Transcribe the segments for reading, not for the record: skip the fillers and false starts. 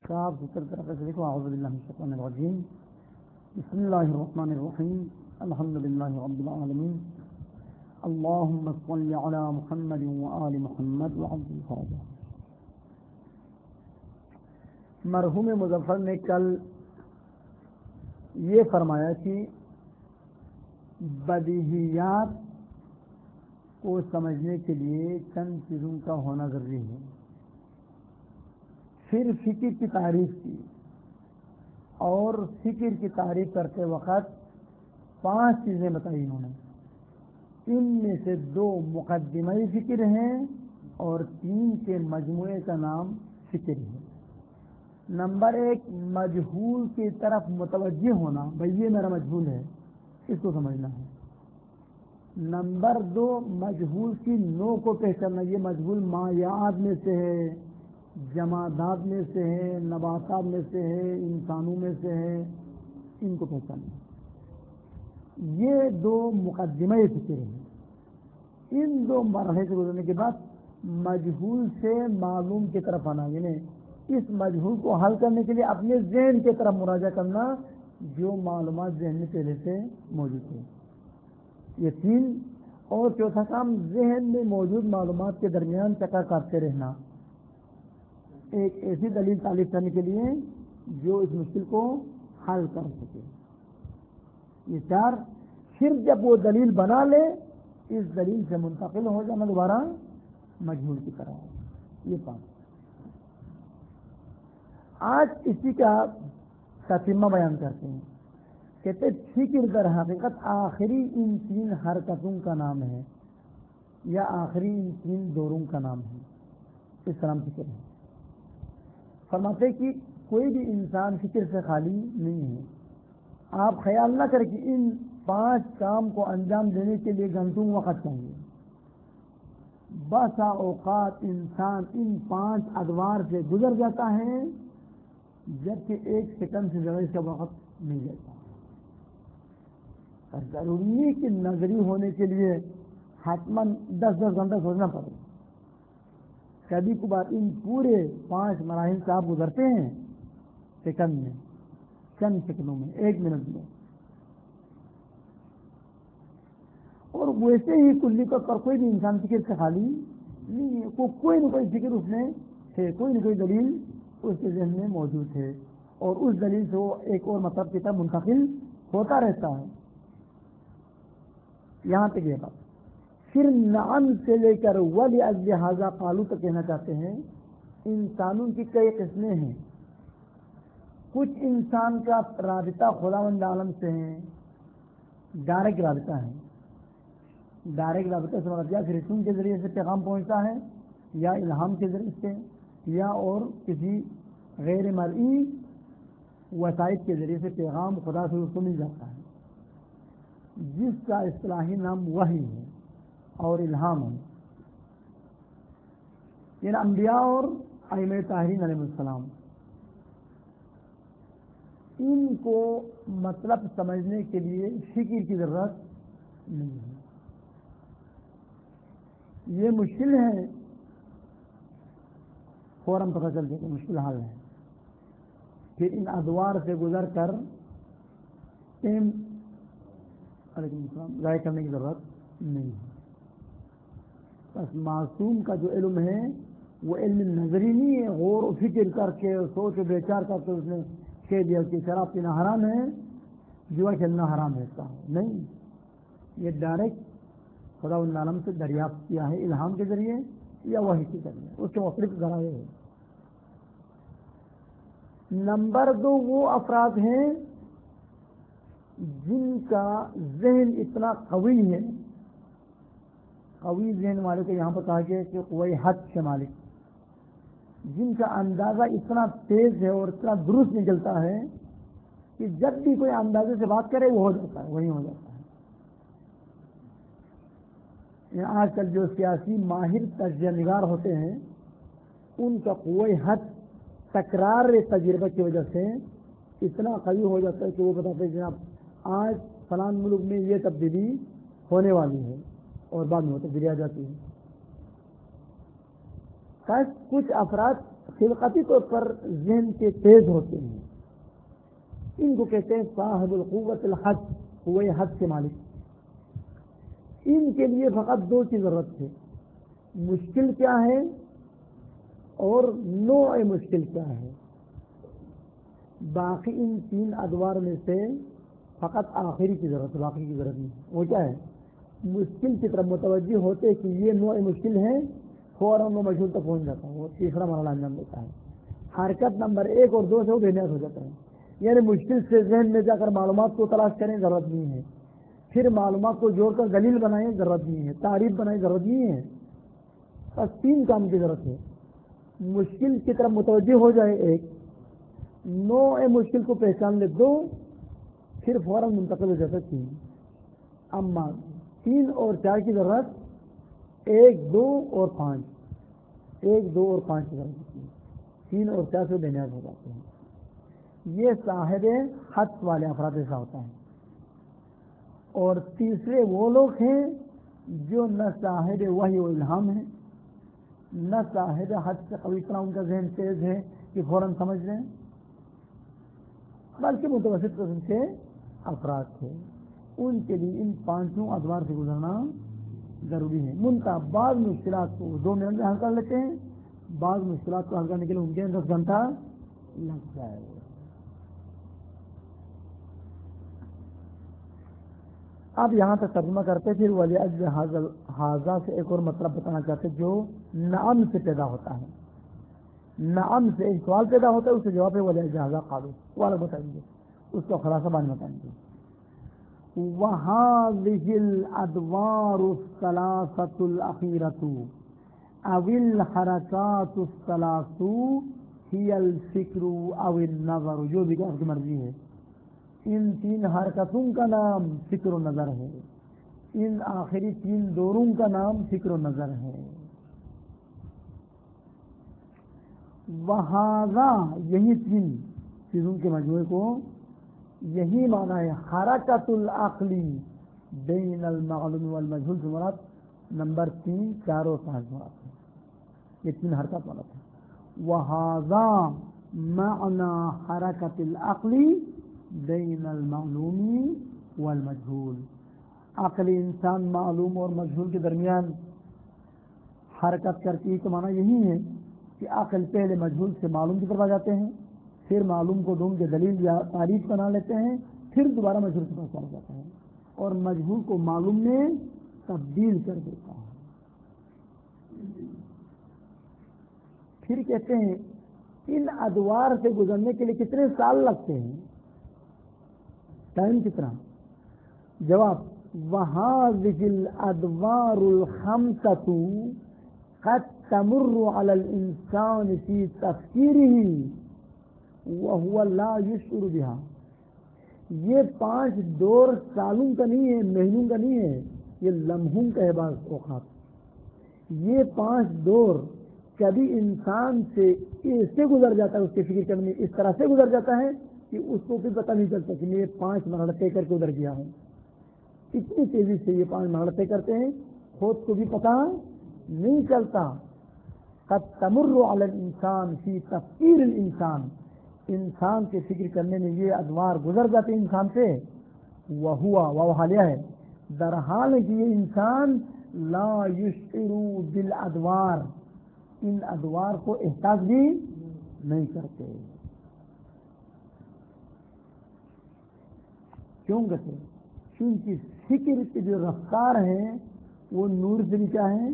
صاف ستھرے طریقے سے دیکھو. اعوذ باللہ من الشیطان الرجیم. بسم اللہ الرحمن الرحیم. الحمد للہ رب العالمین. اللہم صل علی محمد وآل محمد وعجل فرجہ. مرحوم مظفر نے کل یہ فرمایا کہ بدیہیات کو سمجھنے کے لیے چند چیزوں کا ہونا ضروری ہے. پھر فکر کی تعریف کی اور فکر کی تعریف کرتے وقت 5 چیزیں بتائی انہوں نے. ان میں سے 2 مقدمہ فکر ہیں اور 3 کے مجموعے کا نام فکر ہے. نمبر 1 مجہول کی طرف متوجہ ہونا. بھئی یہ میرا مجہول ہے، اس کو سمجھنا ہے. نمبر 2 مجہول کی نوع کو پہچاننا. یہ مجہول مایعات میں سے ہے، جمادات میں سے ہے، نباتات میں سے ہے، انسانوں میں سے ہے. ان کو پہچاننا. یہ 2 مقدمہ فکر ہیں. ان 2 مرحلے سے گزرنے کے بعد مجہول سے معلوم کی طرف آنا، یعنی اس مجہول کو حل کرنے کے لیے اپنے ذہن کی طرف مراجعہ کرنا جو معلومات ذہن میں پہلے سے موجود ہے. یہ 3. اور چوتھا کام ذہن میں موجود معلومات کے درمیان چکر کاٹتے رہنا، ایک ایسی دلیل تالیف کرنے کے لیے جو اس مشکل کو حل کر سکے. یہ 4. پھر جب وہ دلیل بنا لے اس دلیل سے منتقل ہو جانا دوبارہ مجہول کی طرح. یہ 5. آج اسی کا تتمہ بیان کرتے ہیں. کہتے فکر در حقیقت آخری ان 3 حرکتوں کا نام ہے یا آخری ان 3 دوروں کا نام ہے. اس طرح فکر ہے. فرماتے کہ کوئی بھی انسان فکر سے خالی نہیں ہے. آپ خیال نہ کریں کہ ان 5 کام کو انجام دینے کے لیے گھنٹوں وقت چاہیے. بسا اوقات انسان ان 5 ادوار سے گزر جاتا ہے جبکہ 1 سیکنڈ سے زیادہ اس کا وقت نہیں جاتا. ضروری کہ نظری ہونے کے لیے حتماً 10 گھنٹہ سوچنا پڑے. کبھی کبھار ان پورے 5 مراحل سے آپ گزرتے ہیں سیکنڈ میں، چند سیکنڈوں میں، 1 منٹ میں. اور ویسے ہی کلی طور پر کوئی بھی انسان فکر سے خالی نہیں ہے. کوئی نہ کوئی فکر اس میں ہے، کوئی نہ کوئی دلیل اس کے ذہن میں موجود ہے اور اس دلیل سے وہ ایک اور مطلب کی طرف منتقل ہوتا رہتا ہے. یہاں تک یہ بات. پھر نعم سے لے کر وَلِأَجْلِ هَذَا قَالُوا تک کہنا چاہتے ہیں انسانوں کی کئی قسمیں ہیں. کچھ انسان کا رابطہ خداوند عالم سے ہے، ڈائریکٹ رابطہ ہے. ڈائریکٹ رابطہ سے مطلب یا فرشتوں کے ذریعے سے پیغام پہنچتا ہے یا الہام کے ذریعے سے یا اور کسی غیر مرئی وسائط کے ذریعے سے پیغام خدا سے اس کو مل جاتا ہے، جس کا اصطلاحی نام وحی ہے اور الہام ہے. یعنی انبیاء اور ائمہ طاہرین علیہ السلام ان کو مطلب سمجھنے کے لیے فکر کی ضرورت نہیں ہے. یہ مشکل ہے، فوراً پتہ چل جائے کہ مشکل حال ہے. پھر ان ادوار سے گزر کر ٹائم علیکم السلام ضائع کرنے کی ضرورت نہیں ہے. بس معصوم کا جو علم ہے وہ علم نظری نہیں ہے، غور و فکر کر کے سوچ و بیچار کر کے اس نے کہہ دیا کہ شراب پینا حرام ہے، جوا کھیلنا حرام ہے. نہیں، یہ ڈائریکٹ خدا العالم سے دریافت کیا ہے الہام کے ذریعے یا وحی کے ذریعے. اس کے مختلف ذرائع ہے. نمبر 2 وہ افراد ہیں جن کا ذہن اتنا قوی ہے. قوی ذہن والے کو یہاں پر کہا گیا کہ قوی حد کے مالک، جن کا اندازہ اتنا تیز ہے اور اتنا درست نکلتا ہے کہ جب بھی کوئی اندازے سے بات کرے وہ ہو جاتا ہے، وہی ہو جاتا ہے. آج کل جو سیاسی ماہر تجزیہ نگار ہوتے ہیں ان کا قوی حد تکرار تجربہ کی وجہ سے اتنا قوی ہو جاتا ہے کہ وہ بتاتے ہیں جناب آج فلاں ملک میں یہ تبدیلی ہونے والی ہے اور بعد میں وہ تبدیلی آ جاتی ہے. کچھ افراد خلقتی طور پر ذہن کے تیز ہوتے ہیں، ان کو کہتے ہیں صاحب القوت الحد، قوہ حد کے مالک۔ ان کے لیے فقط دو کی ضرورت ہے، مشکل کیا ہے اور نوع مشکل کیا ہے۔ باقی ان تین ادوار میں سے فقط آخری کی ضرورت ہے، باقی کی ضرورت نہیں۔ وہ کیا ہے؟ مشکل کی طرف متوجہ ہوتے کہ یہ نوع مشکل ہے، فوراً وہ مشہور تک پہنچ جاتا ہے، وہ تیسرا مرحلہ انجام دیتا ہے۔ حرکت نمبر 1 اور 2 سے وہ بے نیاز ہو جاتا ہے، یعنی مشکل سے ذہن میں جا کر معلومات کو تلاش کریں، ضرورت نہیں ہے، پھر معلومات کو جوڑ کر دلیل بنائیں، ضرورت نہیں ہے، تعریف بنائیں، ضرورت نہیں ہے۔ بس 3 کام کی ضرورت ہے، مشکل کی طرف متوجہ ہو جائے 1، نوع مشکل کو پہچان لے 2، پھر فوراً منتقل ہو جاتا 3۔ اما 3 اور 4 کی ضرورت 1، 2 اور 5، 1، 2 اور 5 کی ضرورت ہوتی ہے، 3 اور 4 سے بے نیاز ہو جاتے ہیں۔ یہ صاحب حد والے افراد ایسا ہوتا ہے۔ اور تیسرے وہ لوگ ہیں جو نہ صاحب وحی و الہام ہیں، نہ صاحب حد سے قوی، اتنا ان کا ذہن تیز ہے کہ فوراً سمجھ لیں، بلکہ متوسط قسم کے افراد تھے۔ ان کے لیے ان 5 ادوار سے گزرنا ضروری ہے۔ منتہا بعض مشکلات کو 2 منٹ میں حل کر لیتے ہیں، بعض مشکلات کو حل کرنے کے لیے ان کے 10 گھنٹہ لگ جائے گا۔ اب یہاں تک ترجمہ کرتے پھر ولی اجل حاضہ سے ایک اور مطلب بتانا چاہتے جو نعم سے پیدا ہوتا ہے۔ نعم سے ایک سوال پیدا ہوتا ہے، اس سے جواب ہے ولی اجل حاضہ قالو، وہ الگ بتائیں گے، اس کا خلاصہ بعد میں بتائیں گے۔ وَهَذِهِ الْأَدْوَارُ الثَّلَاثَةُ الْأَخِيرَةُ أَوِ الْحَرَكَاتُ الثَّلَاثُ هِيَ الْفِكْرُ أَوِ النَّظَرُ، جو بھی کہ آپ کی مرضی ہے۔ ان 3 حرکتوں کا نام فکر و نظر ہے، ان آخری 3 دوروں کا نام فکر و نظر ہے۔ وہذا، یہی 3 چیزوں کے مجموعے کو، یہی معنی ہے حرکت العقلی بین المعلوم والمجہول سے مراد نمبر 3، 4 اور 5 مراد ہے، یہ 3 حرکات مراد ہے۔ وہذا معنی حرکت العقلی بین المعلوم والمجہول، عقلی انسان معلوم اور مجہول کے درمیان حرکت کرتی ہے، تو معنی یہی ہے کہ عقل پہلے مجہول سے معلوم کی طرف آ جاتے ہیں، پھر معلوم کو ڈھونڈ کے دلیل یا تعریف بنا لیتے ہیں، پھر دوبارہ مجہول کی طرف چلا جاتا ہے اور مجہول کو معلوم میں تبدیل کر دیتا ہے۔ پھر کہتے ہیں ان ادوار سے گزرنے کے لیے کتنے سال لگتے ہیں، ٹائم کتنا؟ جواب وَهَذِهِ الْأَدْوَارُ الْخَمْسَةُ قَدْ تَمُرُّ عَلَى الْإِنسَانِ فِي تَفْكِيرِهِ وَهُوَ لَا يُشْعُرُ بِهَا، یہ 5 دور سالوں کا نہیں ہے، مہینوں کا نہیں ہے، یہ لمحوں کا ہے۔ بعض اوقات یہ 5 دور کبھی انسان سے ایسے گزر جاتا ہے، اس کے فکر کرنے اس طرح سے گزر جاتا ہے کہ اس کو بھی پتہ نہیں چلتا کہ میں 5 مرحلے طے کر کے ادھر گیا ہوں۔ اتنی تیزی سے یہ 5 مرحلے طے کرتے ہیں، خود کو بھی پتہ نہیں چلتا۔ قد تمر علی الانسان فی تفکیر الانسان، انسان کے فکر کرنے میں یہ ادوار گزر جاتے ہیں انسان سے۔ وہ حالیہ ہے، در حال ہے کہ یہ انسان لا یشعر بالادوار، ان ادوار کو احساس بھی نہیں کرتے۔ کیوں کہتے ہیں؟ کیونکہ فکر کی جو رفتار ہے وہ نور سے بھی کیا ہے،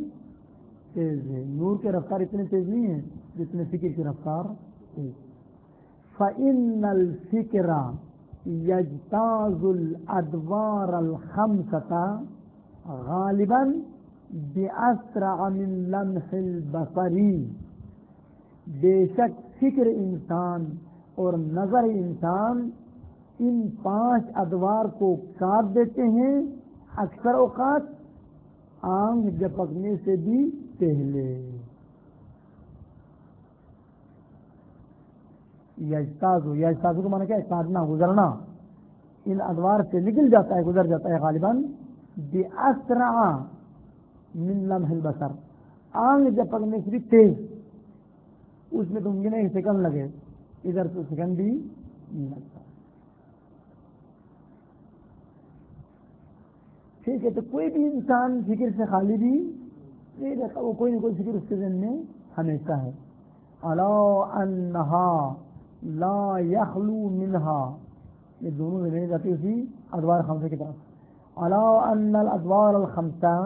تیز ہے۔ نور کی رفتار اتنی تیز نہیں ہے جتنے فکر کی رفتار تیز۔ فَإِنَّ الْفِكْرَ يَجْتَازُ الْأَدْوَارَ الْخَمْسَةَ غَالِبًا بِأَسْرَعَ مِنْ لَمْحِ الْبَصَرِ، بے شک فکر انسان اور نظر انسان ان 5 ادوار کو کاٹ دیتے ہیں اکثر اوقات آنکھ جھپکنے سے بھی پہلے۔ یجتازو کا معنی کیا ہے؟ کاٹنا، گزرنا، ان ادوار سے نکل جاتا ہے، گزر جاتا ہے غالباً بِأَسْرَعَ مِنْ لَمْحِ الْبَصَرِ، آنکھ جھپکنے سے بھی تیز۔ اس میں تم گنے 1 سیکنڈ لگے، ادھر تو سیکنڈ بھی نہیں لگتا. ٹھیک ہے، تو کوئی بھی انسان فکر سے خالی بھی نہیں رہتا، وہ کوئی نہ کوئی فکر اس کے ذہن میں ہمیشہ ہے. الا انہا لا یخلو منہا، یہ دونوں میں جاتی اسی ادوار خمسہ کی طرف. الا ان الادوار الخمسہ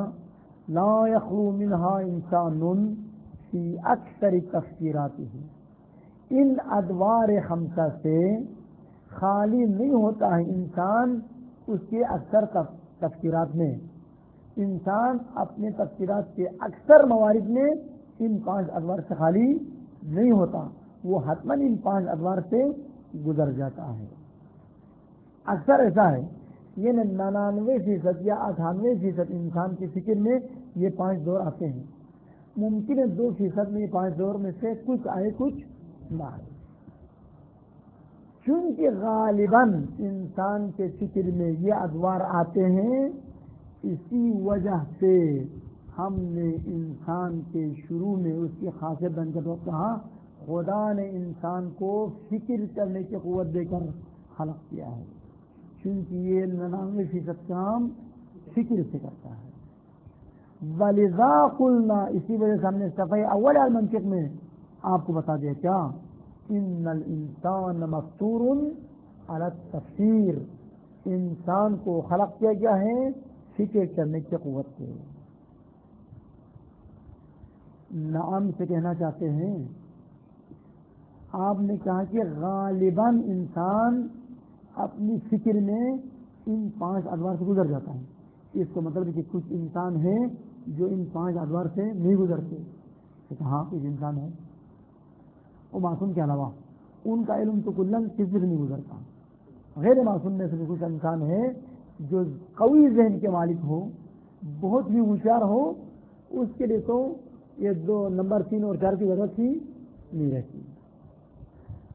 لا یخلو منہا انسان فی اکثر تفسیراته، ان ادوار خمسہ سے خالی نہیں ہوتا ہے انسان اس کے اکثر تفسیرات میں. انسان اپنے تفسیرات کے اکثر موارد میں ان 5 ادوار سے خالی نہیں ہوتا، وہ حتماً ان 5 ادوار سے گزر جاتا ہے. اکثر ایسا ہے، یہ 99% یا 98% انسان کی فکر میں یہ 5 دور آتے ہیں. ممکن ہے 2% میں یہ 5 دور میں سے کچھ آئے کچھ نہ آئے. چونکہ غالباً انسان کے فکر میں یہ ادوار آتے ہیں، اسی وجہ سے ہم نے انسان کے شروع میں اس کی خاصیت بن کر کہا خدا نے انسان کو فکر کرنے کی قوت دے کر خلق کیا ہے، چونکہ یہ 99% کام فکر سے کرتا ہے. وَلِذَا قُلْنَا، اسی وجہ سے ہم نے صفحہ اول المنطق میں آپ کو بتا دیا کیا، ان الانسان مفطور علی التفسیر، انسان کو خلق کیا گیا ہے فکر کرنے کی قوت سے. نعم سے کہنا چاہتے ہیں، آپ نے کہا کہ غالباً انسان اپنی فکر میں ان 5 ادوار سے گزر جاتا ہے. اس کا مطلب ہے کہ کچھ انسان ہیں جو ان 5 ادوار سے نہیں گزرتے. ہاں کچھ انسان ہے، وہ معصوم کے علاوہ ان کا علم تو کلن کسی سے نہیں گزرتا. غیر معصوم میں سے کچھ انسان ہے جو قوی ذہن کے مالک ہو، بہت ہی ہوشیار ہو، اس کے لیے تو یہ 2 نمبر 3 اور 4 کی ضرورت ہی نہیں رہتی.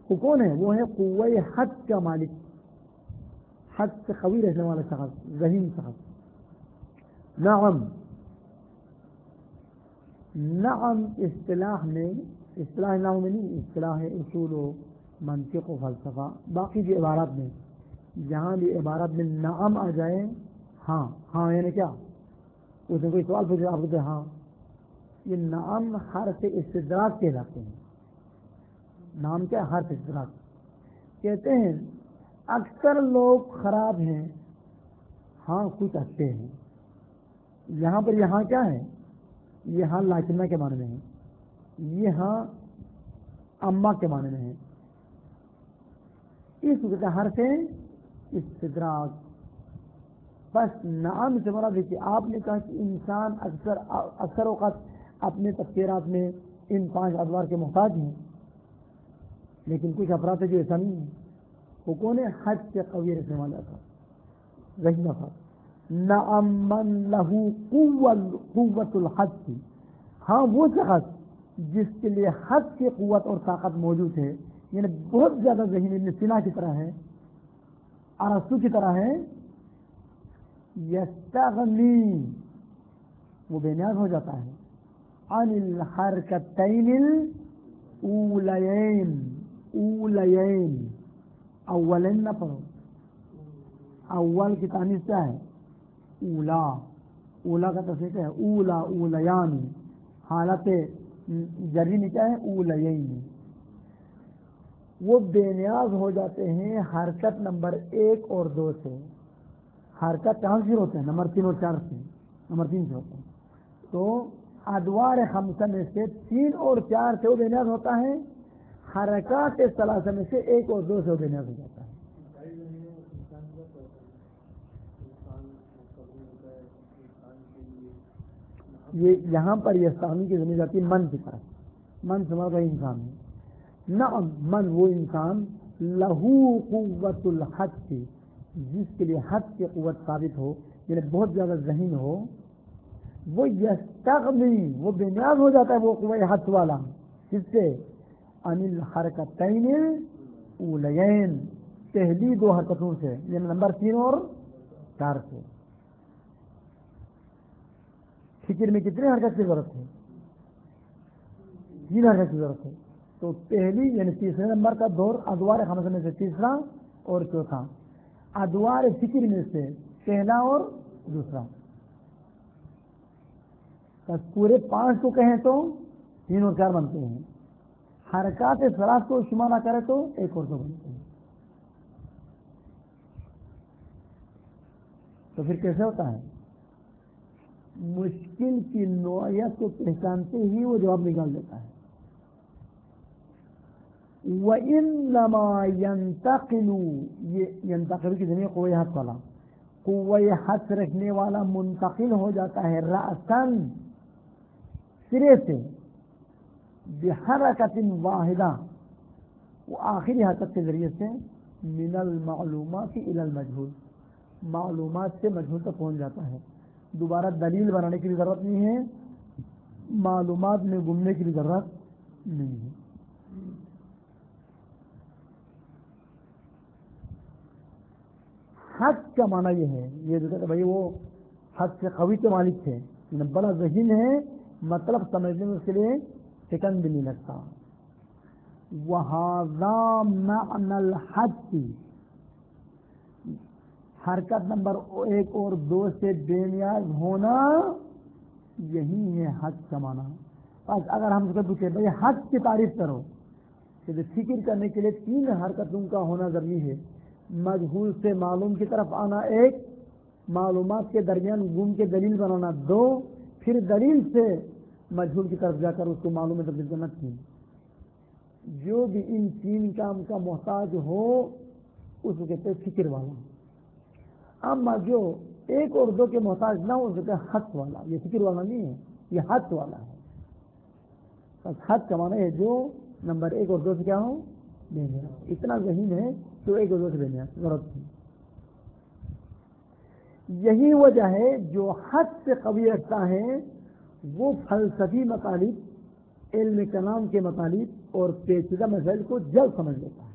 وہ کون ہے؟ وہ ہے قوہ حد کا مالک، حد سے قوی رہنے والا شخص، ذہین شخص. نعم، نعم اصطلاح میں، اصطلاح نعم میں نہیں، اصطلاح ہے اصول و منطق و فلسفہ. باقی جو عبارات میں جہاں بھی عبارات میں نعم آ جائے، ہاں ہاں یعنی کیا، اس نے کوئی سوال پوچھا آپ کہتے ہیں ہاں، یہ نعم حرف استدراک کہلاتے ہیں. نام کیا؟ حرف استدراک. کہتے ہیں اکثر لوگ خراب ہیں، ہاں کچھ اچھے ہیں. یہاں پر یہاں کیا ہے؟ یہ ہاں لاکنہ کے معنی میں ہے، یہ ہاں اما کے معنی میں ہے. اس وقت حرف استدراک. بس نعم سے مراد ہے کہ آپ نے کہا کہ انسان اکثر اوقات اپنے تفسیرات میں ان 5 ادوار کے محتاج ہیں، لیکن کچھ افراد ہے جو ایسا نہیں ہے. وہ کون ہے؟ حد سے قوی رکھنے والا تھا، ذہین تھا. نعم من لہو قوت الحد کی، ہاں وہ شخص جس کے لیے حد کی قوت اور طاقت موجود ہے، یعنی بہت زیادہ ذہین، ابن سینا کی طرح ہے، ارسطو کی طرح ہے. یستغنی، وہ بے نیاز ہو جاتا ہے، عن الحرکتین الاولین، اولین، اولین نہ پڑھو، اول کی تانیث کیا ہے؟ اولا. اولا کا تصریح کیا ہے؟ اولا، اولیان. حالت جری میں کیا ہے؟ اولین. وہ بے نیاز ہو جاتے ہیں حرکت نمبر 1 اور 2 سے. حرکت کہاں سے ہوتے ہیں؟ نمبر 3 اور 4 سے، نمبر 3 سے ہوتے ہیں. تو ادوار خمسہ میں سے 3 اور 4 سے وہ بے نیاز ہوتا ہے، حرکات ثلاثہ میں سے 1 اور 2 سے وہ بے نیاز ہو جاتا ہے. یہ یہاں پر یہ ثانی کی زمین جاتی ہے من کی طرف. من سے مراد انسان ہے. نعم من، وہ انسان لہو قوت الحد کی، جس کے لیے حد کی قوت ثابت ہو، یعنی بہت زیادہ ذہین ہو. وہ یستغنی، وہ بے نیاز ہو جاتا ہے وہ قوہ حد والا، جس سے عن الحرکتین اولین، پہلی 2 حرکتوں سے، یعنی نمبر 3 اور 4 سے. فکر میں کتنے حرکت کی ضرورت ہے؟ 3 حرکت کی ضرورت ہے. تو پہلی یعنی تیسرے نمبر کا دور ادوار خمسہ میں سے تیسرا اور چوتھا، ادوار فکر میں سے پہلا اور دوسرا. پورے 5 کو کہیں تو 3 اور 4 بنتے ہیں، حرکات ثلاث کو شمار نہ کرے تو 1 اور 2 بنتے ہیں. تو پھر کیسے ہوتا ہے؟ مشکل کی نوعیت کو پہچانتے ہی وہ جواب نکال دیتا ہے. وَإِنَّمَا يَنْتَقِلُ، یہ ينتقل کی ذریعے قوہ حد والا، قوہ حد رکھنے والا منتقل ہو جاتا ہے رأساً سرے سے، بحرکت واحدہ، وہ آخری حرکت کے ذریعے سے، من المعلومات الى المجہول، معلومات سے مجہول تک پہنچ جاتا ہے. دوبارہ دلیل بنانے کی بھی ضرورت نہیں ہے، معلومات میں گمنے کی بھی ضرورت نہیں ہے. حد کا معنی یہ ہے، یہ جو کہ بھائی وہ حد سے قوی کے مالک تھے، بڑا ذہین ہے، مطلب سمجھنے میں اس کے لیے سیکنڈ بھی نہیں لگتا. وَهَذَا مَعْنَى الْحَدِّ، حرکت نمبر 1 اور 2 سے بے نیاز ہونا، یہی ہے حد کا معنی. بس اگر ہم سے پوچھیں بھائی حد کی تعریف کرو، کہ فکر کرنے کے لیے 3 حرکتوں کا ہونا ضروری ہے، مجہول سے معلوم کی طرف آنا 1، معلومات کے درمیان گم کے دلیل بنانا 2، پھر دلیل سے مجہول کی طرف جا کر اس کو معلوم میں تبدیل کرنا 3. جو بھی ان 3 کام کا محتاج ہو اس کو کہتے ہیں فکر والا. اما جو 1 اور 2 کے محتاج نہ ہو اس کو کہتے ہیں حد والا. یہ فکر والا نہیں ہے، یہ حد والا ہے. بس حد کا معنی ہے جو نمبر 1 اور 2 سے کیا ہو، بے نیاز، اتنا ذہین ہے تو 1 اور 2 سے بے نیاز ضرورت تھی. یہی وجہ ہے جو حد سے قوی رکھتا ہے وہ فلسفی مطالب، علم کلام کے مطالب اور پیچیدہ مسائل کو جلد سمجھ لیتا ہے.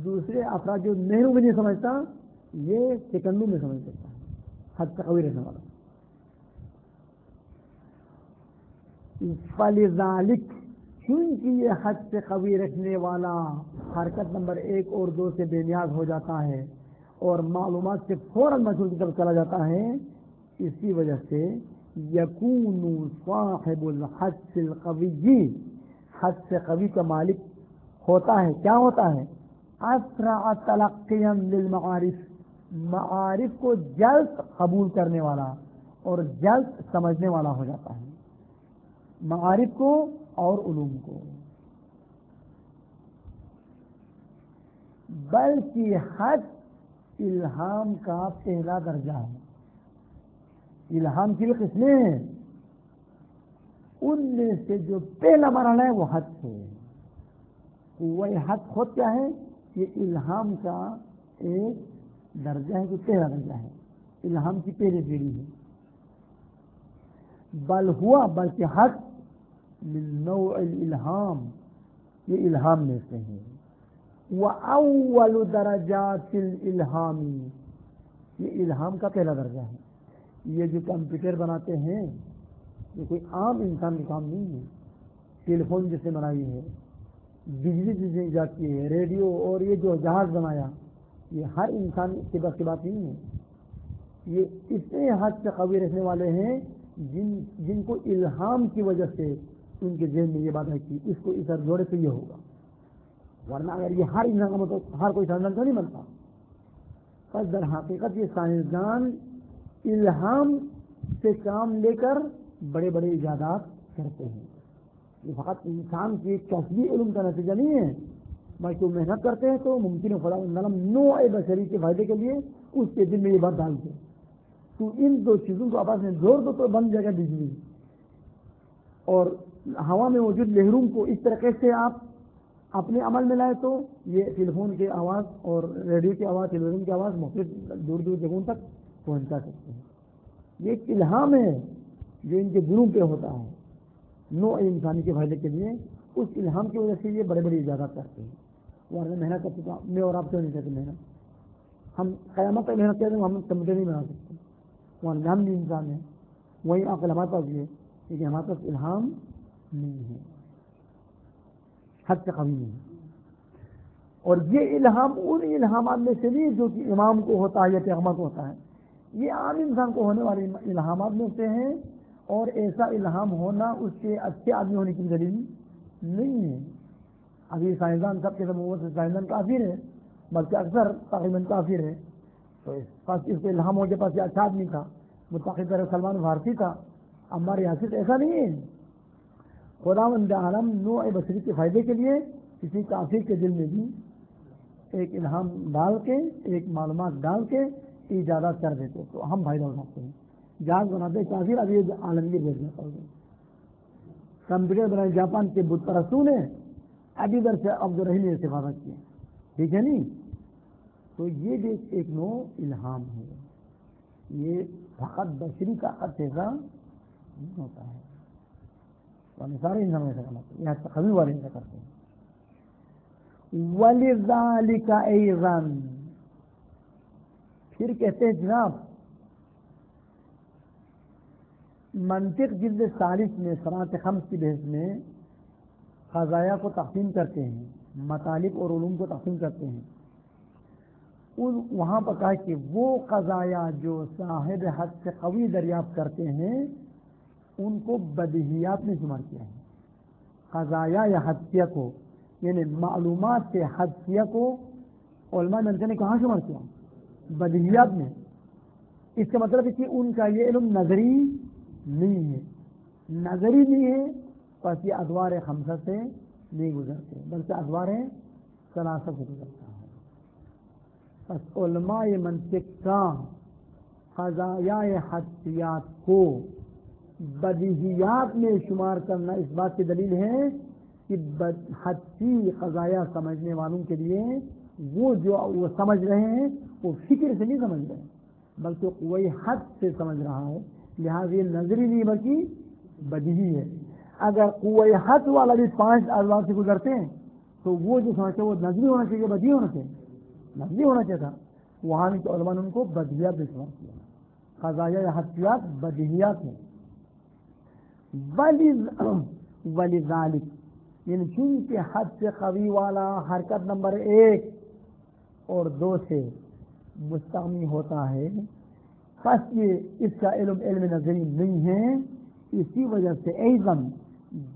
دوسرے افراد جو نہروں میں نہیں سمجھتا، یہ سیکنڈوں میں سمجھ لیتا ہے حد سے قوی رکھنے والا. فلذالک، کیونکہ یہ حد سے قوی رکھنے والا حرکت نمبر 1 اور 2 سے بے نیاز ہو جاتا ہے اور معلومات سے فوراً مجہول کی طرف چلا جاتا ہے، اسی وجہ سے یکون صاحب الحد القوی، حد سے قوی کا مالک ہوتا ہے. کیا ہوتا ہے؟ اسرع تلقیا للمعارف، معارف کو جلد قبول کرنے والا اور جلد سمجھنے والا ہو جاتا ہے، معارف کو اور علوم کو. بلکہ حد الہام کا پہلا درجہ ہے. الہام کی بھی قسمیں ہیں، ان میں سے جو پہلا مرحلہ ہے وہ حد سے. وہ حد خود کیا ہے؟ یہ الہام کا ایک درجہ ہے، جو پہلا درجہ ہے، الہام کی پہلی سیڑھی ہے. بل ہوا، بلکہ حد من نوع الالہام، یہ الہام میں سے ہے. وَأَوَّلُ دَرَجَاتِ الْإِلْهَامِ، یہ الہام کا پہلا درجہ ہے. یہ جو کمپیوٹر بناتے ہیں یہ کوئی عام انسان کا کام نہیں ہے. ٹیلی فون جس نے بنائی ہے، بجلی جس نے ایجاد کی ہے، ریڈیو، اور یہ جو جہاز بنایا، یہ ہر انسان کے بس کی بات نہیں ہے. یہ اتنے حد سے قوی رکھنے والے ہیں جن کو الہام کی وجہ سے ان کے ذہن میں یہ بات ہے کہ اس کو اس جوڑے سے یہ ہوگا. ورنہ اگر یہ ہر انسان کا مطلب ہر کوئی سائنسدان تو نہیں بنتا. بس در حقیقت یہ سائنسدان الہام سے کام لے کر بڑے بڑے ایجادات کرتے ہیں. یہ فقط انسان کی کسبی علم کا نتیجہ نہیں ہے، بلکہ وہ محنت کرتے ہیں تو ممکن ہے خدا نلم نوع بشری کے فائدے کے لیے اس کے دل میں یہ بات ڈالتے ہیں. تو ان 2 چیزوں کو آپس میں جوڑ دو تو بن جائے گا بجلی. اور ہوا میں موجود لہروں کو اس طریقے سے آپ اپنے عمل میں لائے تو یہ ٹیلی فون کی آواز اور ریڈیو کی آواز، ٹیلی ویژن کی آواز مختلف دور دور جگہوں تک پہنچا سکتے ہیں. یہ ایک الہام ہے جو ان کے دلوں پہ ہوتا ہے نوع انسانی کے فائدے کے لیے. اس الہام کی وجہ سے یہ بڑے بڑے ایجادات کرتے ہیں. ورنہ محنت کرتے تو میں اور آپ کیوں نہیں کرتے محنت؟ ہم قیامت تک محنت کرتے ہیں، ہم کمپیوٹر نہیں بنا سکتے. ورنہ ہم بھی انسان ہیں، وہی عقل ہمارے پاس بھی ہے، لیکن ہمارے پاس الہام نہیں ہے. حد سے قوی نہیں ہے. اور یہ الہام ان الہامات میں سے نہیں جو کہ امام کو ہوتا ہے یا پیغمبر کو ہوتا ہے, یہ عام انسان کو ہونے والے الہامات میں سے ہیں, اور ایسا الہام ہونا اس کے اچھے آدمی ہونے کی دلیل نہیں ہے. ابھی سائنسدان سب کے سب وہ سائنسدان کافر ہے, بلکہ اکثر تقریباً کافر ہے. تو اس کو الہام ہو کے پاس یہ اچھا آدمی تھا, متقی طرح سلمان فارسی تھا. ہمارے یہاں سے ایسا نہیں ہے. خداوند عالم نوع بشری کے فائدے کے لیے کسی کافر کے دل میں بھی ایک الہام ڈال کے, ایک معلومات ڈال کے ایجادات کر دیتے, تو ہم فائدہ اٹھاتے ہیں. جہاز بناتے کافر, ابھی عالمگیر بھیجنا پڑے. کمپیوٹر بنائے جاپان کے بت پرستوں نے, ابھی ادھر سے عبد الرحیم نے استفادہ کیا. ٹھیک ہے نہیں؟ تو یہ بھی ایک نو الہام ہے. یہ فقط بشری کا خط ایسا نہیں ہوتا ہے, سارے انسان ایسا کرنا چاہیے, یہاں تقوی والے ایسا کرتے ہیں. وَلِذَلِكَ أَيْضًا, پھر کہتے ہیں جناب منطق جلد 40 میں صراط خمس کی بحث میں قضایا کو تقسیم کرتے ہیں, مطالب اور علوم کو تقسیم کرتے ہیں. وہاں پر کہا کہ وہ قضایا جو صاحب حد سے قوی دریافت کرتے ہیں ان کو بدیہیات میں شمار کیا ہے. قضایا یا حدیہ کو, یعنی معلومات سے حدیہ کو علماء نے کہاں شمار کیا؟ بدیہیات میں. اس کا مطلب ہے کہ ان کا یہ علم نظری نہیں ہے. نظری نہیں ہے بس یہ ادوار خمسہ سے نہیں گزرتے, بلکہ ادوار ثلاثہ سے گزرتا ہے. بس علماء منطق کا قضایا حدیات کو بدیہیات میں شمار کرنا اس بات کی دلیل ہے کہ حدی قضایا سمجھنے والوں کے لیے وہ جو وہ سمجھ رہے ہیں وہ فکر سے نہیں سمجھ رہے ہیں بلکہ وہی حد سے سمجھ رہا ہے. لہٰذا یہ نظری نہیں بلکہ بدیہی ہے. اگر کوئی حد والا بھی 5 ادوار سے گزرتے ہیں تو وہ جو سمجھتے ہیں وہ نظری ہونا چاہیے, بدیہی ہونا چاہیے, نظری ہونا چاہیے تھا. وہاں کے علماء نے ان کو بدیہیات میں شمار کیا. قضایا یا حدیات بدیہیات ہیں. ولذالک, یعنی چونکہ حد سے قوی والا حرکت نمبر 1 اور 2 سے مستغنی ہوتا ہے, پس یہ اس کا علم نظری نہیں ہے. اسی وجہ سے ایضاً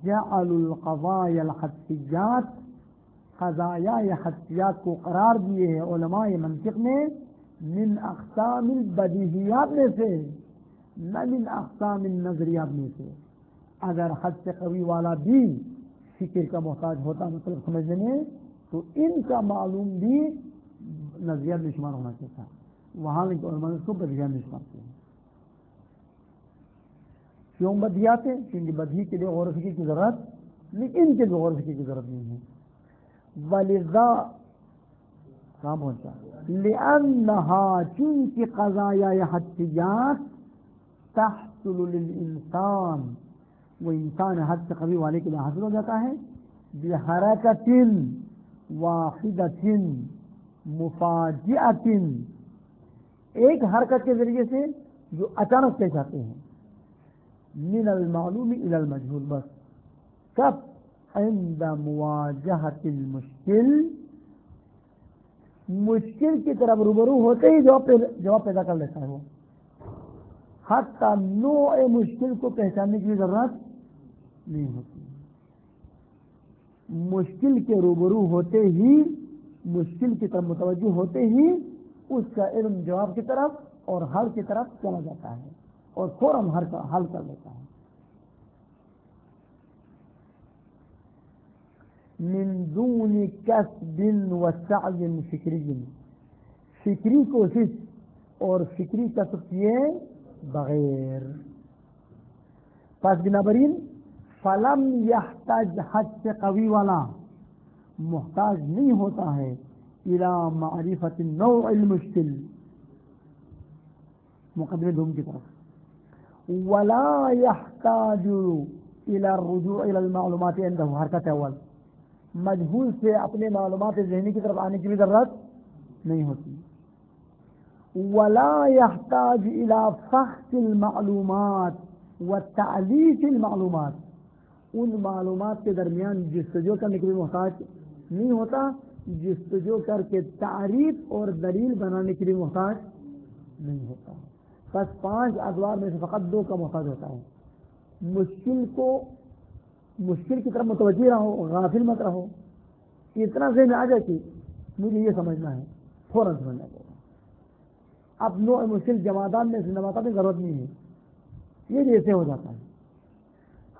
جعل القضایا الحدیات, قضایا یا حدیات کو قرار دیے ہیں علماء منطق نے من اقسام البدیہیات میں سے, نہ من اقسام النظریات میں سے. اگر حد سے قوی والا بھی فکر کا محتاج ہوتا مطلب سمجھنے میں, تو ان کا معلوم بھی نظریات میں شمار ہونا چاہتا. وہاں کے علماء نے اس کو بدیہیات میں شمار کیا. کیوں بدیہیات ہے؟ کیونکہ بدیہی کے لیے غور و فکر کی ضرورت, لیکن ان کے لیے غور و فکر کی ضرورت نہیں ہے. ولذا کہاں پہنچا, لأنها, چونکہ قضایا یا حدیات تحصل للانسان, وہ انسان حد سے قوی والے کے لیے حاصل ہو جاتا ہے بحرکت واحدۃ مفاجئۃ, ایک حرکت کے ذریعے سے جو اچانک پیش آتے ہیں. من المعلوم الى المجهول, بس کب عند مواجهة المشکل, مشکل کی طرف روبرو ہوتے ہی جواب پیدا کر لیتا ہے وہ. حتی نوع مشکل کو پہچاننے کی ضرورت نہیں ہوتی. مشکل کے روبرو ہوتے ہی, مشکل کی طرف متوجہ ہوتے ہی اس کا علم جواب کی طرف اور حل کی طرف چلا جاتا ہے اور فوراً حل کر لیتا ہے. من دون کسب وسعی فکری, فکری کوشش اور فکری کسب کیے بغیر. پس بنابراین فلم یحتاج, حد سے قوی والا محتاج نہیں ہوتا ہے الى معرفت النوع المشکل, مقدمے دوم کی طرف. ولا يحتاج الى الرجوع الى المعلومات عنده, حرکت اول, مجہول سے اپنے معلومات ذہنی کی طرف آنے کی بھی ضرورت نہیں ہوتی. ولا يحتاج الى فحص المعلومات وتعلیف المعلومات, ان معلومات کے درمیان جستجو کرنے کے لیے محتاج نہیں ہوتا، جستجو کر کے تعریف اور دلیل بنانے کے لیے محتاج نہیں ہوتا۔ بس 5 ادوار میں سے فقط 2 کا محتاج ہوتا ہے۔ مشکل کی طرف متوجہ رہو، غافل مت رہو، اتنا ذہن میں آ جائے کہ مجھے یہ سمجھنا ہے، فوراً سمجھنا پڑے گا۔ اب نوع مشکل جمادات میں سے نباتات کی ضرورت نہیں ہے، یہ جیسے ہو جاتا ہے۔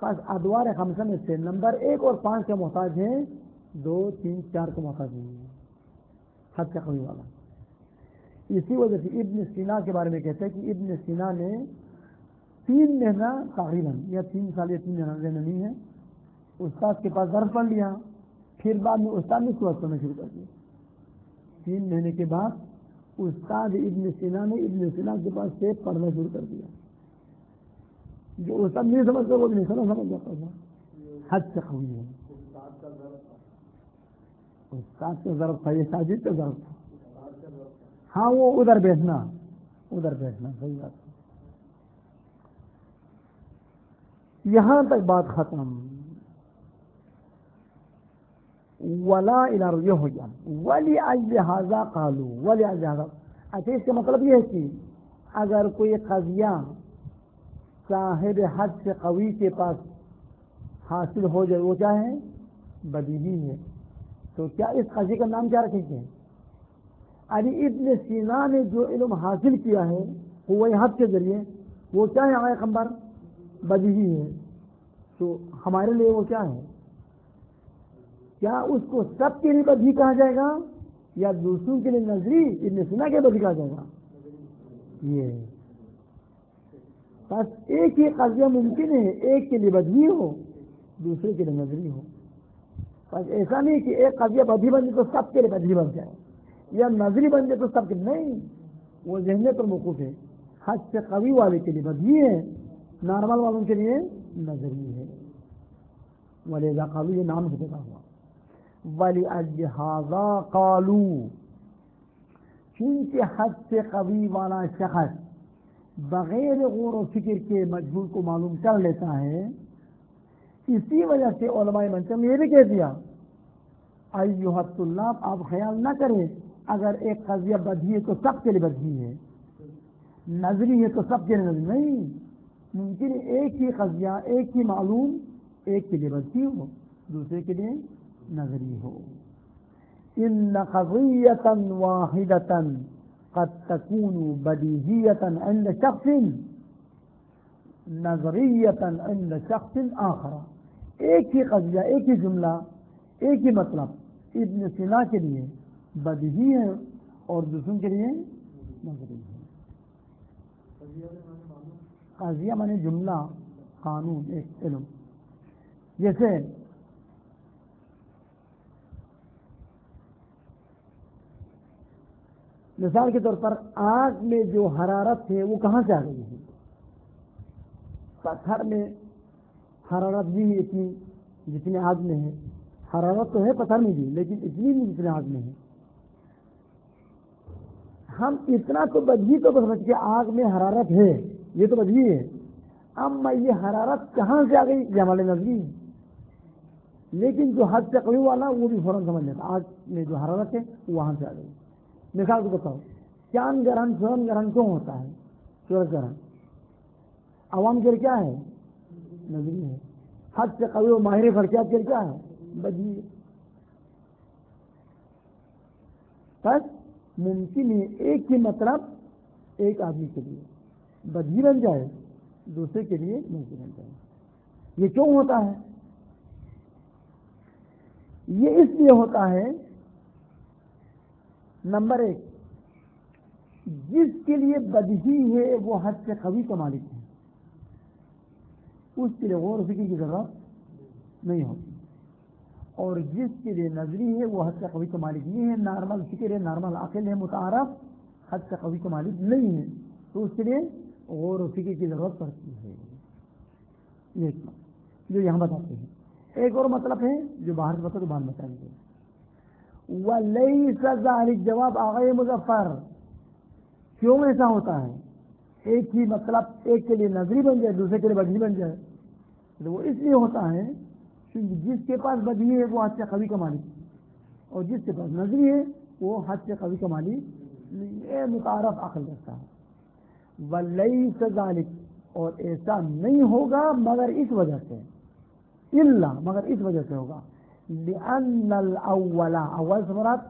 خاص ادوار 5 میں سے نمبر 1 اور 5 کے محتاج ہیں، 2 3 4 کو محتاج نہیں ہے، حد سے قوی والا۔ اسی وجہ سے ابن سینا کے بارے میں کہتے ہیں کہ ابن سینا نے 3 مہینہ تقریباً یا 3 سال یا 3 مہینہ نہیں ہے، استاد کے پاس درس پڑھ لیا، پھر بعد میں استاد نے سورت پڑھنا شروع کر دیا۔ 3 مہینے کے بعد استاد ابن سینا نے ابن سینا کے پاس سے پڑھنا شروع کر دیا۔ جو استاد نہیں سمجھتا وہ ابن سینا سمجھ جاتا تھا، حد سے قوی ہے۔ استاد کا ضرب تھا، یہ ساجد کا ضرب تھا۔ ہاں وہ ادھر بیٹھنا صحیح بات ہے۔ یہاں تک بات ختم۔ ولا الى یہ ہو گیا ولی لہذا قالو ولی لہذا۔ اچھا اس کا مطلب یہ ہے کہ اگر کوئی قضیہ صاحب حد سے قوی کے پاس حاصل ہو جائے، وہ کیا ہے؟ بدیہی ہے، تو کیا اس قضیے کا نام کیا رکھیں گے؟ علی ابن سینا نے جو علم حاصل کیا ہے قوہ حد کے ذریعے، وہ کیا ہے آقا پیغمبر؟ بدیہی ہے۔ تو ہمارے لیے وہ کیا ہے؟ کیا اس کو سب کے لیے بدیہی کہا جائے گا یا دوسروں کے لیے نظری ابن سینا کے بدیہی کہا جائے گا؟ یہ بس ایک ہی قضیہ ممکن ہے ایک کے لیے بدیہی ہو، دوسرے کے لیے نظری ہو۔ بس ایسا نہیں کہ ایک قضیہ بدیہی بن جائے تو سب کے لیے بدیہی بن جائے، یا نظری بن جائے تو سب کے نہیں۔ وہ ذہنیت پر موقوف ہے۔ حد سے قوی والے کے لیے بدیہی ہے، نارمل والوں کے لیے نظری ہے۔ ولیذا قالو یہ نام سے پیدا ہوا۔ وَلِأَجْهَذَا قَالُوا، چونکہ حد سے قوی والا شخص بغیر غور و فکر کے مجہول کو معلوم کر لیتا ہے، اسی وجہ سے علماء منطق نے یہ بھی کہہ دیا ایھا الطلاب، آپ خیال نہ کریں اگر ایک قضیہ بدیہی ہے تو سب کے لیے بدیہی ہے، نظری ہے تو سب کے لیے نظری نہیں۔ ممکن ہے ایک ہی قضیہ ایک ہی معلوم ایک کے لیے بدیہی ہو، دوسرے کے لیے نظری ہو۔ ان قضیۃ واحدۃ قد تکون بدیہیۃ عند شخص نظریۃ عند شخص آخر۔ ایک ہی قضیہ ایک ہی جملہ ایک ہی مطلب ابن سینا کے لیے بدیہی ہے اور دوسروں کے لیے نظری ہے۔ قضیہ مانے جملہ، قانون، ایک علم۔ جیسے مثال کے طور پر آگ میں جو حرارت ہے وہ کہاں سے آ رہی ہے؟ پتھر میں حرارت بھی اتنی جتنی آگ میں ہے، حرارت تو ہے پتھر میں بھی لیکن اتنی نہیں جتنی آگ میں ہے۔ ہم اتنا تو بدیہی تو سمجھ کے آگ میں حرارت ہے، یہ تو بدیہی ہے۔ اما یہ حرارت کہاں سے آ گئی یہ ہمارے نزدیک ہے، لیکن جو حد سے قوی والا وہ بھی فوراً سمجھ لیتا آگ میں جو حرارت ہے وہ وہاں سے آ گئی۔ مثال کو بتاؤ، چاند گرہن سورج گرہن کیوں ہوتا ہے؟ سورج گرہن عوام کے لیے کیا ہے؟ نظری ہے۔ حد سے قوی و ماہر فلکیات کے لیے کیا ہے؟ بدیہی ہے۔ بس ممکن ہے ایک ہی مطلب ایک آدمی کے لیے بدیہی بن جائے، دوسرے کے لیے نظری بن جائے۔ یہ کیوں ہوتا ہے؟ یہ اس لیے ہوتا ہے، نمبر 1، جس کے لیے بدیہی ہے وہ حد سے قوی کا مالک ہے، اس کے لیے غور و فکر کی ضرورت نہیں ہوتی، اور جس کے لیے نظری ہے وہ حد سے قوی کا مالک نہیں ہے، نارمل فکر ہے، نارمل عقل ہے، متعارف حد سے قوی کا مالک نہیں ہے، تو اس کے لیے غور و فکر کی ضرورت پڑتی ہے۔ یہ جو یہاں بتاتے ہیں۔ ایک اور مطلب ہے جو باہر سے بتا تو بعد بتائیں گے۔ وَلَيْسَ ذَلِكَ، جواب آغا مظفر، کیوں ایسا ہوتا ہے؟ ایک ہی مطلب ایک کے لیے نظری بن جائے دوسرے کے لیے بدیہی بن جائے، تو وہ اس لیے ہوتا ہے کیونکہ جس کے پاس بدیہی ہے وہ حد سے قوی کا مالک ہے، اور جس کے پاس نظری ہے وہ حد سے قوی کا مالک متعارف عقل رکھتا ہے۔ وَلَيْسَ ذَلِكَ، اور ایسا نہیں ہوگا مگر اس وجہ سے، مگر اس وجہ سے ہوگا، لِأَنَّ الْأَوَّلَ، اول سے مراد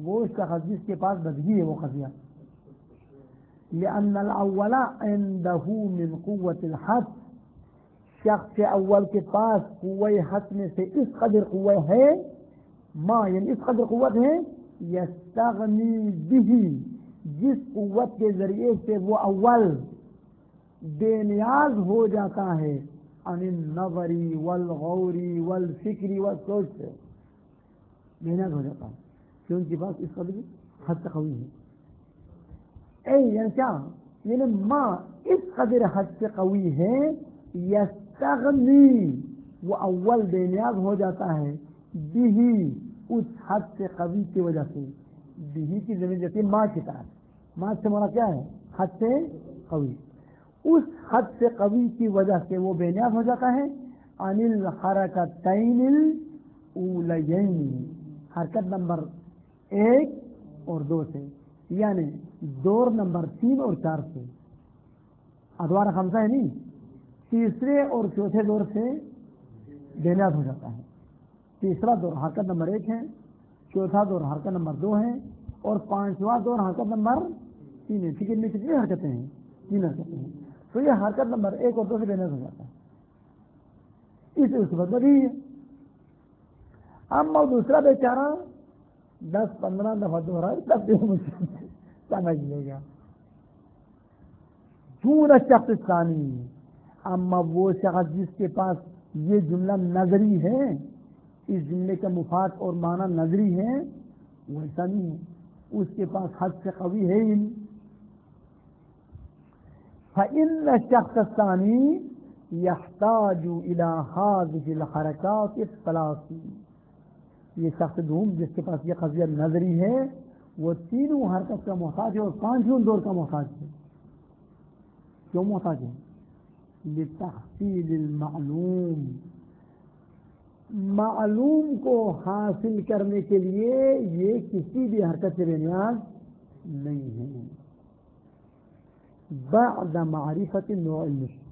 وہ شخص جس کے پاس بدیہی ہے وہ قضیہ، لِأَنَّ الْأَوَّلَ عِنْدَهُ مِنْ قُوَّةِ الْحَدْ، شخص اول کے پاس قوہ حد میں سے اس قدر قوہ ہے، یعنی اس قدر قوت ہے، یستغنی بہ، جس قوت کے ذریعے سے وہ اول بے نیاز ہو جاتا ہے، عن النظر والغور والفکر والسوچ سے بے نیاز ہو جاتا ہے، کہ ان کے پاس اس قدر حد قوی ہے، یعنی کیا، یعنی اس قدر حد سے قوی ہے، یستغنی، وہ اول بے نیاز ہو جاتا ہے، بہی، اس حد سے قوی کی وجہ سے، بہی کی زمین جاتی ہے ماں کی طرف، ماں سے مراد کیا ہے، حد سے قوی، اس حد سے قوی کی وجہ سے وہ بے نیاز ہو جاتا ہے، عن الحرکتین الاولین، حرکت نمبر 1 اور 2 سے، یعنی دور نمبر 3 اور 4 سے، ادوار خمسہ ہے نہیں، تیسرے اور چوتھے دور سے بے نیاز ہو جاتا ہے۔ تیسرا دور حرکت نمبر 1 ہے، چوتھا دور حرکت نمبر 2 ہے، اور پانچواں دور حرکت نمبر 3 ہے۔ فکر میں کتنی حرکتیں ہیں؟ 3 حرکتیں ہیں، تو یہ حرکت نمبر 1 اور 2 سے بے نیاز ہو جاتا ہے، اس وقت بدی ہے۔ اما دوسرا بیچارہ 10-15 دفعہ دوہرا تب بھی مجھے سمجھ لے گا۔ دون شخص ثانی، اما وہ شخص جس کے پاس یہ جملہ نظری ہے، اس جملے کا مفاد اور معنی نظری ہے، وہ ایسا نہیں ہے، اس کے پاس حد سے قوی ہے ہی نہیں۔ فإن الشخص الثاني يحتاج إلى هذه الحركات الثلاث، یہ شخص دوم جس کے پاس یہ قضیہ نظری ہے وہ تینوں حرکت کا محتاج ہے اور پانچوں دور کا محتاج ہے۔ کیوں محتاج ہے؟ لتحصیل المعلوم، معلوم کو حاصل کرنے کے لیے یہ کسی بھی حرکت سے بے نیاز نہیں ہے۔ بعد معرفت النوع المشکل،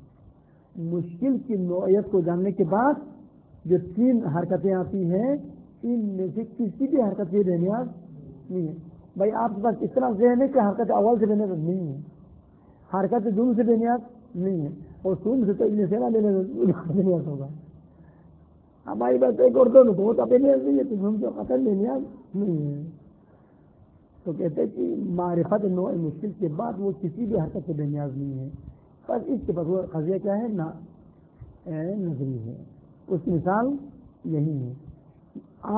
مشکل کی نوعیت کو جاننے کے بعد جو 3 حرکتیں آتی ہیں ان میں سے کسی بھی حرکت سے بے نیاز نہیں ہے۔ بھائی آپ کے پاس اتنا ذہن ہے کہ حرکت اول سے بے نیاز نہیں ہے، حرکت دوم سے بے نیاز نہیں ہے، اور سن سے تو ابن سینا بے نیاز ہوگا۔ ہماری بات ایک اور دو نکو تو بے نیاز نہیں ہے، تو ہم جو قتل بے نیاز نہیں ہے۔ تو کہتے ہیں کہ معرفت نوع مشکل کے بعد وہ کسی بھی حرکت سے بے نیاز نہیں ہے، بس اس کے بعد وہ قضیہ کیا ہے، نظری ہے۔ اس کی مثال یہی ہے،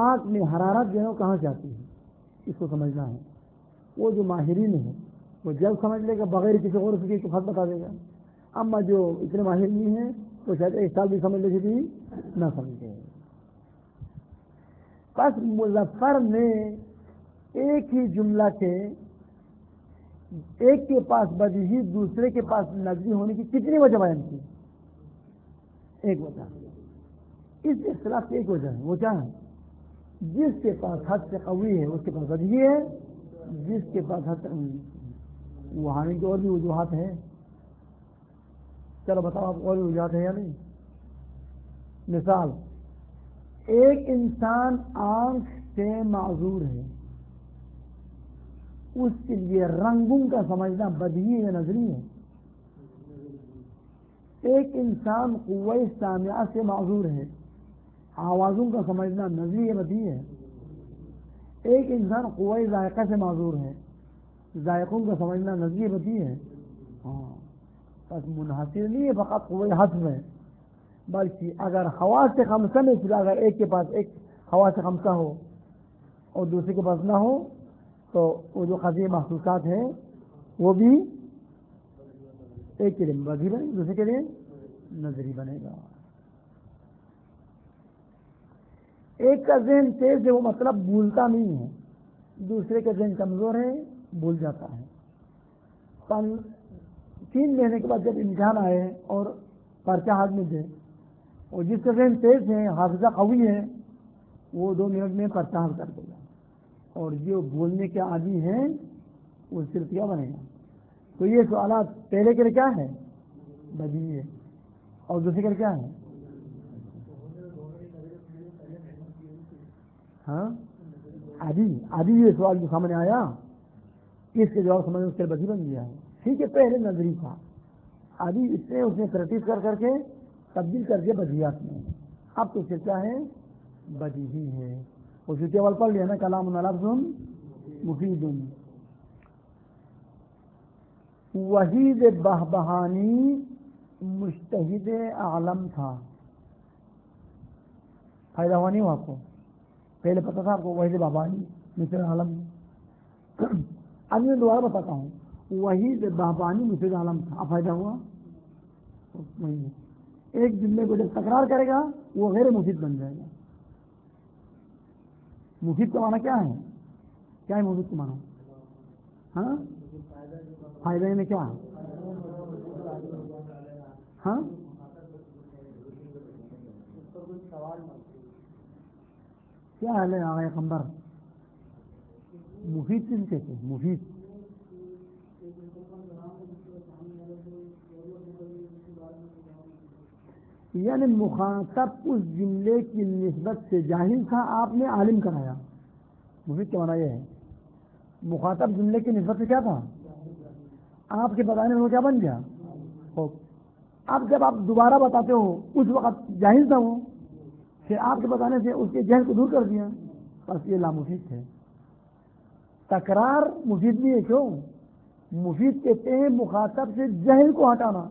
آنکھ میں حرارت جو ہے وہ کہاں سے آتی ہے، اس کو سمجھنا ہے۔ وہ جو ماہرین ہیں وہ جلد سمجھ لے گا، بغیر کسی اور فکر کے فرق بتا دے گا، اما جو اتنے ماہر نہیں ہیں تو شاید 1 سال بھی سمجھ لے بھی نہ سمجھے۔ بس مظفر نے ایک ہی جملہ کے ایک کے پاس بدیہی دوسرے کے پاس نظری ہونے کی کتنی وجہ بیان کی؟ ایک وجہ، اس اختلاف کی ایک وجہ ہے، وہ کیا ہے؟ جس کے پاس حد سے قوی ہے اس کے پاس بدیہی ہے، جس کے پاس حد سے وہاں کی اور بھی وجوہات ہیں، چلو بتاؤ آپ اور بھی وجوہات ہیں یا نہیں؟ مثال، ایک انسان آنکھ سے معذور ہے، اس کے لیے رنگوں کا سمجھنا بدیہی ہے نظری ہے۔ ایک انسان قوہ سامعہ سے معذور ہے، آوازوں کا سمجھنا نظری ہے بدیہی ہے۔ ایک انسان قوہ ذائقہ سے معذور ہے، ذائقوں کا سمجھنا نظری بدیہی ہے۔ ہاں، بس منحصر نہیں ہے فقط قوہ حس میں، بلکہ اگر حواس سے خمسہ میں سے اگر ایک کے پاس ایک حواس سے خمسہ ہو اور دوسرے کے پاس نہ ہو تو وہ جو قضیہ محسوسات ہیں وہ بھی ایک کے لیے بدیہی بنے گا، دوسرے کے لیے نظری بنے گا۔ ایک کا ذہن تیز ہے وہ مطلب بھولتا نہیں ہے، دوسرے کا ذہن کمزور ہے بھول جاتا ہے۔ 3 مہینے کے بعد جب امتحان آئے اور پرچہ ہاتھ میں دے اور جس کا ذہن تیز ہے، حافظہ قوی ہے، وہ 2 منٹ میں پرچہ حل کر دے گا، اور جو بولنے کے عادی ہیں وہ صرف کیا بنے گا. تو یہ سوالات پہلے کے لیے کیا ہے؟ بدیہی ہے، اور دوسرے کے لیے کیا ہے؟ ہاں عادی یہ سوال جو سامنے آیا اس کے جواب سمجھ اس کے بدی بن گیا ہے. ٹھیک ہے، پہلے نظری تھا عادی، اس نے پریکٹس کر کے تبدیل کر دیا بدیہات میں. اب تو پھر کیا ہے؟ بدیہی ہے. اور جو کیول پڑھ لیا نا، کلام لفظ مفید. وحید بہبہانی مجتہد عالم تھا. فائدہ ہوا نہیں ہوا آپ کو؟ پہلے پتا تھا آپ کو وحید بہبہانی مجتہد عالم. اب میں دوبارہ بتاتا ہوں، وحید بہبہانی مجتہد عالم تھا. اب فائدہ ہوا؟ نہیں. ایک جملے کو جب تکرار کرے گا وہ غیر مفید بن جائے گا. مفید کا معنی کیا ہے؟ کیا ہے مفید کا معنی؟ ہاں فائدہ میں کیا؟ ہاں کیا حال ہے آگے قمبر؟ مفید کس کہتے ہیں؟ مفید یعنی مخاطب اس جملے کی نسبت سے جاہل تھا، آپ نے عالم کرایا. مفید کا معنی یہ ہے، مخاطب جملے کی نسبت سے کیا تھا؟ آپ کے بتانے میں وہ کیا بن گیا؟ اب جب آپ دوبارہ بتاتے ہو اس وقت جاہل تھا وہ، پھر آپ کے بتانے سے اس کے جہل کو دور کر دیا، بس یہ لامفید ہے. تکرار مفید نہیں ہے. کیوں؟ مفید کہتے ہیں مخاطب سے جہل کو ہٹانا.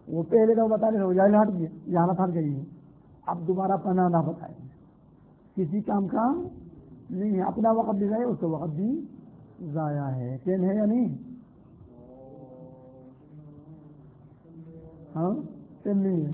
وہ پہلے تو بتانے سے وہ جہل ہٹ گیا، جہالت ہٹ گئی ہے. اب دوبارہ پناہ نہ بتائیں، کسی کام کا نہیں ہے. اپنا وقت بھی ضائع، اس کا وقت بھی ضائع ہے. چین ہے یا نہیں؟ ہاں چین نہیں ہے.